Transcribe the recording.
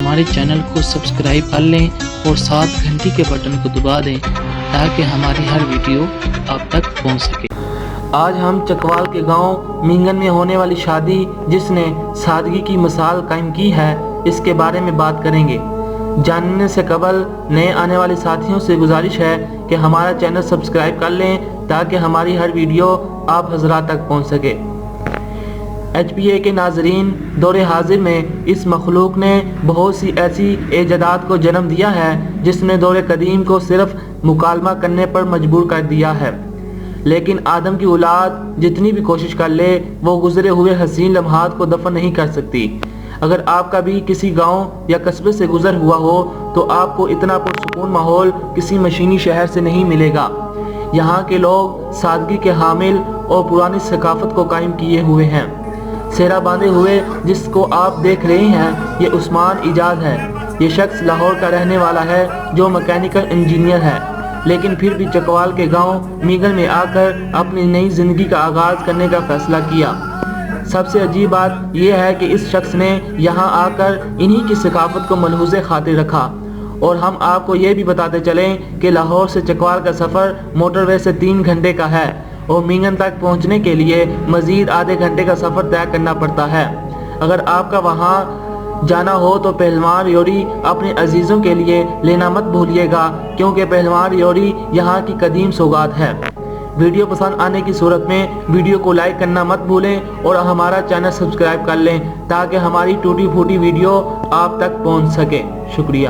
ہمارے چینل کو سبسکرائب کر لیں اور ساتھ گھنٹی کے بٹن کو دبا دیں تاکہ ہماری ہر ویڈیو آپ تک پہنچ سکے۔ آج ہم چکوال کے گاؤں مینگن میں ہونے والی شادی جس نے سادگی کی مثال قائم کی ہے اس کے بارے میں بات کریں گے۔ جاننے سے قبل نئے آنے والے ساتھیوں سے گزارش ہے کہ ہمارا چینل سبسکرائب کر لیں تاکہ ہماری ہر ویڈیو آپ حضرات تک پہنچ سکے۔ ایچ پی اے کے ناظرین، دور حاضر میں اس مخلوق نے بہت سی ایسی ایجادات کو جنم دیا ہے جس نے دور قدیم کو صرف مکالمہ کرنے پر مجبور کر دیا ہے، لیکن آدم کی اولاد جتنی بھی کوشش کر لے وہ گزرے ہوئے حسین لمحات کو دفن نہیں کر سکتی۔ اگر آپ کا بھی کسی گاؤں یا قصبے سے گزر ہوا ہو تو آپ کو اتنا پرسکون ماحول کسی مشینی شہر سے نہیں ملے گا۔ یہاں کے لوگ سادگی کے حامل اور پرانی ثقافت کو قائم کیے ہوئے ہیں۔ سہرا باندھے ہوئے جس کو آپ دیکھ رہے ہیں یہ عثمان ایجاز ہے۔ یہ شخص لاہور کا رہنے والا ہے جو میکینیکل انجینئر ہے، لیکن پھر بھی چکوال کے گاؤں مینگن میں آ کر اپنی نئی زندگی کا آغاز کرنے کا فیصلہ کیا۔ سب سے عجیب بات یہ ہے کہ اس شخص نے یہاں آ کر انہی کی ثقافت کو ملحوظ خاطر رکھا، اور ہم آپ کو یہ بھی بتاتے چلیں کہ لاہور سے چکوال کا سفر موٹر وے سے 3 گھنٹے کا ہے اور مینگن تک پہنچنے کے لیے مزید آدھے گھنٹے کا سفر طے کرنا پڑتا ہے۔ اگر آپ کا وہاں جانا ہو تو پہلوان ریوڑی اپنے عزیزوں کے لیے لینا مت بھولیے گا، کیونکہ پہلوان ریوڑی یہاں کی قدیم سوغات ہے۔ ویڈیو پسند آنے کی صورت میں ویڈیو کو لائک کرنا مت بھولیں اور ہمارا چینل سبسکرائب کر لیں تاکہ ہماری ٹوٹی پھوٹی ویڈیو آپ تک پہنچ سکے۔ شکریہ۔